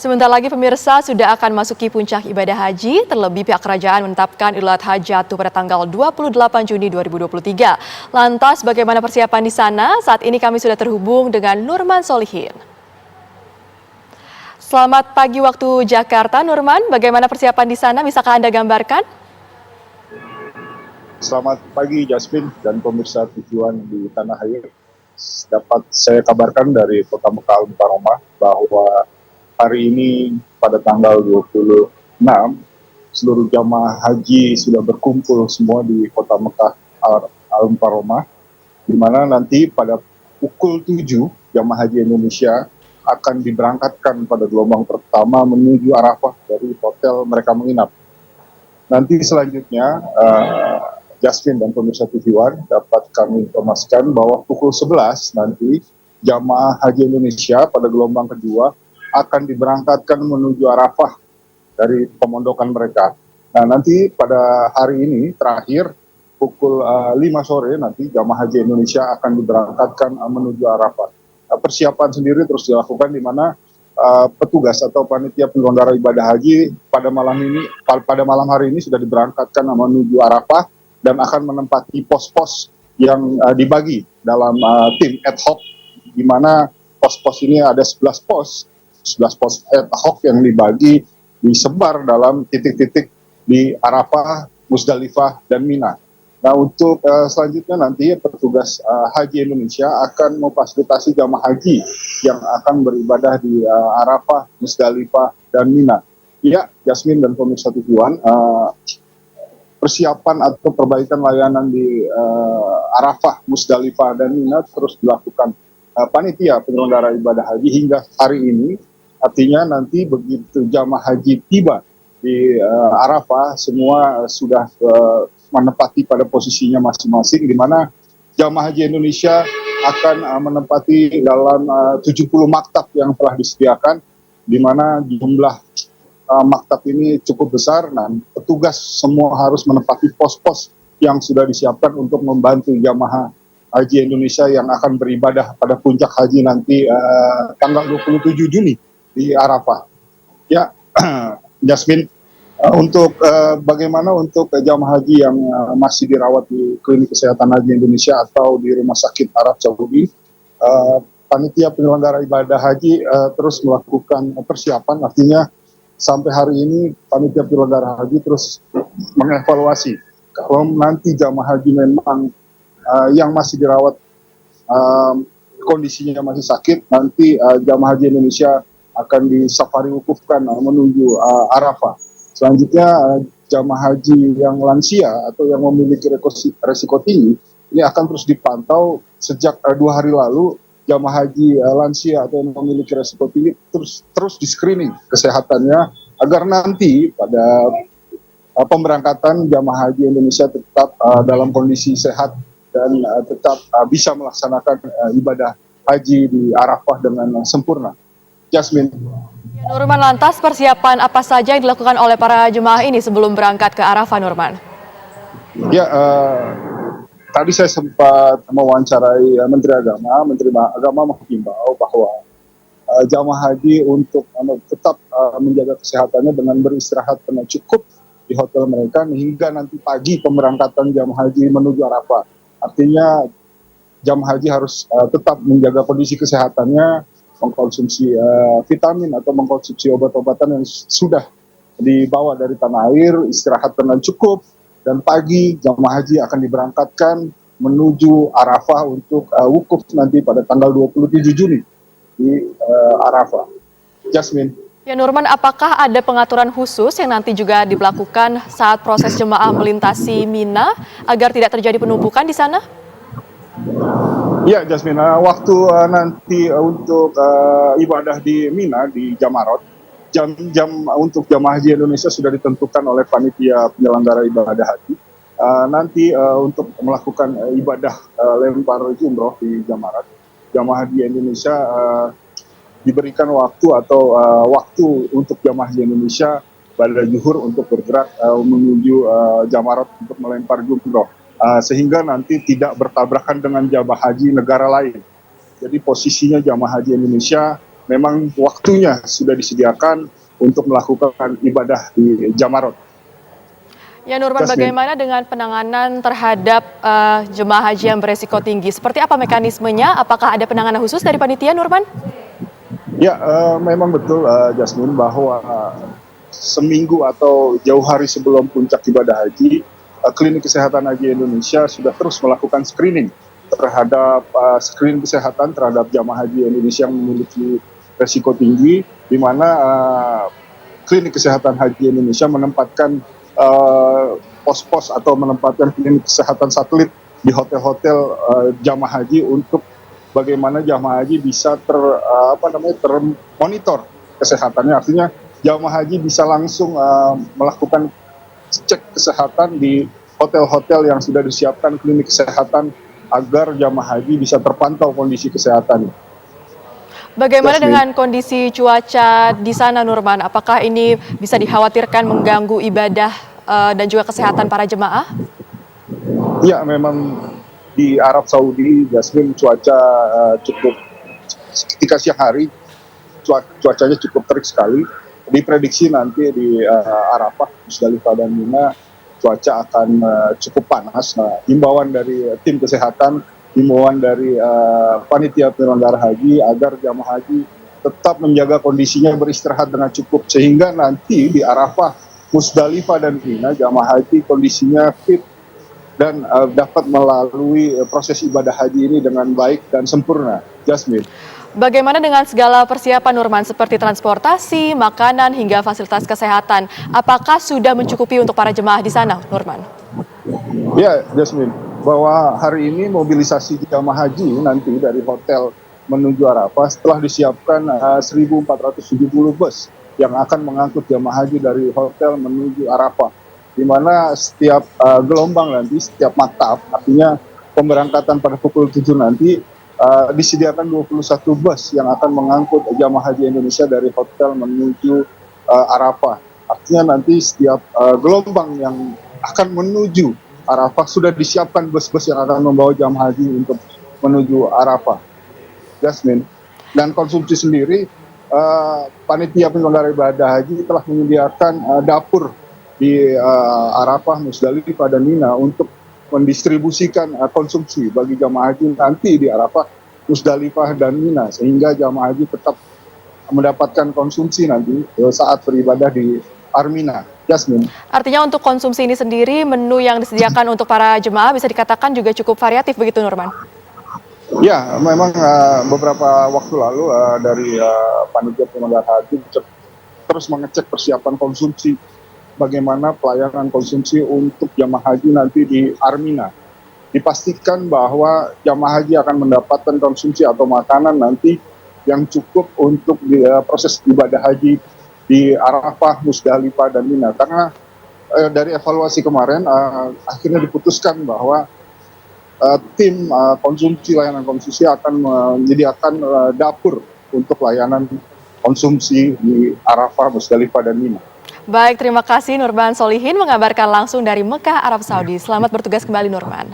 Sebentar lagi pemirsa sudah akan masuki puncak ibadah haji, terlebih pihak kerajaan menetapkan Idul Adha jatuh pada tanggal 28 Juni 2023. Lantas bagaimana persiapan di sana? Saat ini kami sudah terhubung dengan Nurman Solihin. Selamat pagi waktu Jakarta, Nurman. Bagaimana persiapan di sana? Bisakah Anda gambarkan? Selamat pagi Jasmine dan pemirsa tujuan di tanah air. Dapat saya kabarkan dari Kota Mekah Al-Mukarramah bahwa hari ini pada tanggal 26 seluruh jamaah haji sudah berkumpul semua di Kota Mekah Al-Mukarramah, di mana nanti pada pukul 7 jamaah haji Indonesia akan diberangkatkan pada gelombang pertama menuju Arafah dari hotel mereka menginap. Nanti selanjutnya Jasmine dan pemirsa tujuan dapat kami informasikan bahwa pukul 11 nanti jamaah haji Indonesia pada gelombang kedua akan diberangkatkan menuju Arafah dari pemondokan mereka. Nah, nanti pada hari ini terakhir pukul 5 sore nanti jamaah haji Indonesia akan diberangkatkan menuju Arafah. Persiapan sendiri terus dilakukan di mana petugas atau panitia penyelenggara ibadah haji pada malam hari ini sudah diberangkatkan menuju Arafah dan akan menempati pos-pos yang dibagi dalam tim ad hoc, di mana pos-pos ini ada 11 pos ad hoc yang dibagi disebar dalam titik-titik di Arafah, Musdalifah, dan Mina. Nah, untuk selanjutnya nanti petugas haji Indonesia akan memfasilitasi jamaah haji yang akan beribadah di Arafah, Musdalifah, dan Mina. Ya, Jasmine dan pemirsa tujuan, persiapan atau perbaikan layanan di Arafah, Musdalifah, dan Mina terus dilakukan panitia penyelenggara ibadah haji hingga hari ini. Artinya nanti begitu jamaah haji tiba di Arafah, semua sudah menempati pada posisinya masing-masing, di mana jamaah haji Indonesia akan menempati dalam 70 maktab yang telah disediakan, di mana jumlah maktab ini cukup besar. Nah, petugas semua harus menempati pos-pos yang sudah disiapkan untuk membantu jamaah haji Indonesia yang akan beribadah pada puncak haji nanti tanggal 27 Juni di Arafah. Ya, Jasmine, untuk bagaimana untuk jamaah haji yang masih dirawat di klinik kesehatan haji Indonesia atau di rumah sakit Arab Saudi, panitia penyelenggara ibadah haji terus melakukan persiapan. Artinya sampai hari ini panitia penyelenggara haji terus mengevaluasi kalau nanti jamaah haji memang yang masih dirawat kondisinya masih sakit, nanti jamaah haji Indonesia akan disafari wukufkan menuju Arafah. Selanjutnya jamaah haji yang lansia atau yang memiliki resiko tinggi ini akan terus dipantau. Sejak 2 hari lalu jamaah haji lansia atau yang memiliki resiko tinggi terus di screening kesehatannya agar nanti pada pemberangkatan jamaah haji Indonesia tetap dalam kondisi sehat dan tetap bisa melaksanakan ibadah haji di Arafah dengan sempurna. Jasmine. Nurman, lantas persiapan apa saja yang dilakukan oleh para jemaah ini sebelum berangkat ke Arafah, Nurman? Ya, tadi saya sempat mewawancarai Menteri Agama menghimbau bahwa jamaah haji untuk tetap menjaga kesehatannya dengan beristirahat dengan cukup di hotel mereka hingga nanti pagi pemberangkatan jamaah haji menuju Arafah. Artinya jamaah haji harus tetap menjaga kondisi kesehatannya, mengkonsumsi vitamin atau mengkonsumsi obat-obatan yang sudah dibawa dari tanah air, istirahat dengan cukup, dan pagi jamaah haji akan diberangkatkan menuju Arafah untuk wukuf nanti pada tanggal 27 Juni di Arafah. Jasmine. Ya, Nurman, apakah ada pengaturan khusus yang nanti juga dilakukan saat proses jemaah melintasi Mina agar tidak terjadi penumpukan di sana? Ya, Jasmine, waktu nanti untuk ibadah di Mina, di Jamarot, jam-jam untuk jamaah haji Indonesia sudah ditentukan oleh panitia penyelenggara ibadah haji. Nanti untuk melakukan ibadah lempar jumroh di Jamarat, jamaah haji Indonesia diberikan waktu untuk jamaah haji Indonesia pada zuhur untuk bergerak menuju Jamarat untuk melempar jumroh. Sehingga nanti tidak bertabrakan dengan jamaah haji negara lain. Jadi posisinya jamaah haji Indonesia memang waktunya sudah disediakan untuk melakukan ibadah di Jamarot. Ya Nurman, Jasmine. bagaimana dengan penanganan terhadap jemaah haji yang beresiko tinggi? Seperti apa mekanismenya? Apakah ada penanganan khusus dari panitia, Nurman? Ya, memang betul Jasmine bahwa seminggu atau jauh hari sebelum puncak ibadah haji, Klinik Kesehatan Haji Indonesia sudah terus melakukan screening terhadap screening kesehatan terhadap jamaah haji Indonesia yang memiliki resiko tinggi, di mana Klinik Kesehatan Haji Indonesia menempatkan pos-pos atau menempatkan klinik kesehatan satelit di hotel-hotel jamaah haji untuk bagaimana jamaah haji bisa termonitor kesehatannya. Artinya jamaah haji bisa langsung melakukan cek kesehatan di hotel-hotel yang sudah disiapkan klinik kesehatan agar jamaah haji bisa terpantau kondisi kesehatan. Bagaimana dengan kondisi cuaca di sana, Nurman? Apakah ini bisa dikhawatirkan mengganggu ibadah dan juga kesehatan para jemaah? Ya, memang di Arab Saudi, Jasmine, cuaca cukup, ketika siang hari cuacanya cukup terik sekali. Diprediksi nanti di Arafah, Musdalifah dan Mina cuaca akan cukup panas. Nah, himbauan dari tim kesehatan, himbauan dari panitia penyelenggara haji agar jamaah haji tetap menjaga kondisinya, beristirahat dengan cukup, sehingga nanti di Arafah, Musdalifah dan Mina jamaah haji kondisinya fit dan dapat melalui proses ibadah haji ini dengan baik dan sempurna. Jasmine. Bagaimana dengan segala persiapan, Nurman, seperti transportasi, makanan, hingga fasilitas kesehatan? Apakah sudah mencukupi untuk para jemaah di sana, Nurman? Ya, Jasmine, bahwa hari ini mobilisasi jamaah haji nanti dari hotel menuju Arafah setelah disiapkan 1.470 bus yang akan mengangkut jamaah haji dari hotel menuju Arafah, di mana setiap gelombang nanti, setiap maktab, artinya pemberangkatan pada pukul 7 nanti, disediakan 21 bus yang akan mengangkut jamaah haji Indonesia dari hotel menuju Arafah. Artinya nanti setiap gelombang yang akan menuju Arafah sudah disiapkan bus-bus yang akan membawa jamaah haji untuk menuju Arafah. Jasmine. Dan konsumsi sendiri, panitia penyelenggara ibadah haji telah menyediakan dapur di Arafah, Musdalifah dan Mina untuk mendistribusikan konsumsi bagi jamaah haji nanti di Arafah, Musdalifah dan Mina, sehingga jamaah haji tetap mendapatkan konsumsi nanti saat beribadah di Armina. Jasmine. Artinya untuk konsumsi ini sendiri, menu yang disediakan untuk para jemaah bisa dikatakan juga cukup variatif begitu, Nurman? Ya, memang beberapa waktu lalu dari panitia penyelenggara haji terus mengecek persiapan konsumsi, bagaimana pelayanan konsumsi untuk jamaah haji nanti di Armina. Dipastikan bahwa jamaah haji akan mendapatkan konsumsi atau makanan nanti yang cukup untuk proses ibadah haji di Arafah, Musdalifah dan Mina. Karena dari evaluasi kemarin akhirnya diputuskan bahwa tim konsumsi layanan konsumsi akan menyediakan dapur untuk layanan konsumsi di Arafah, Musdalifah dan Mina. Baik, terima kasih Nurman Solihin mengabarkan langsung dari Mekah, Arab Saudi. Selamat bertugas kembali, Nurman.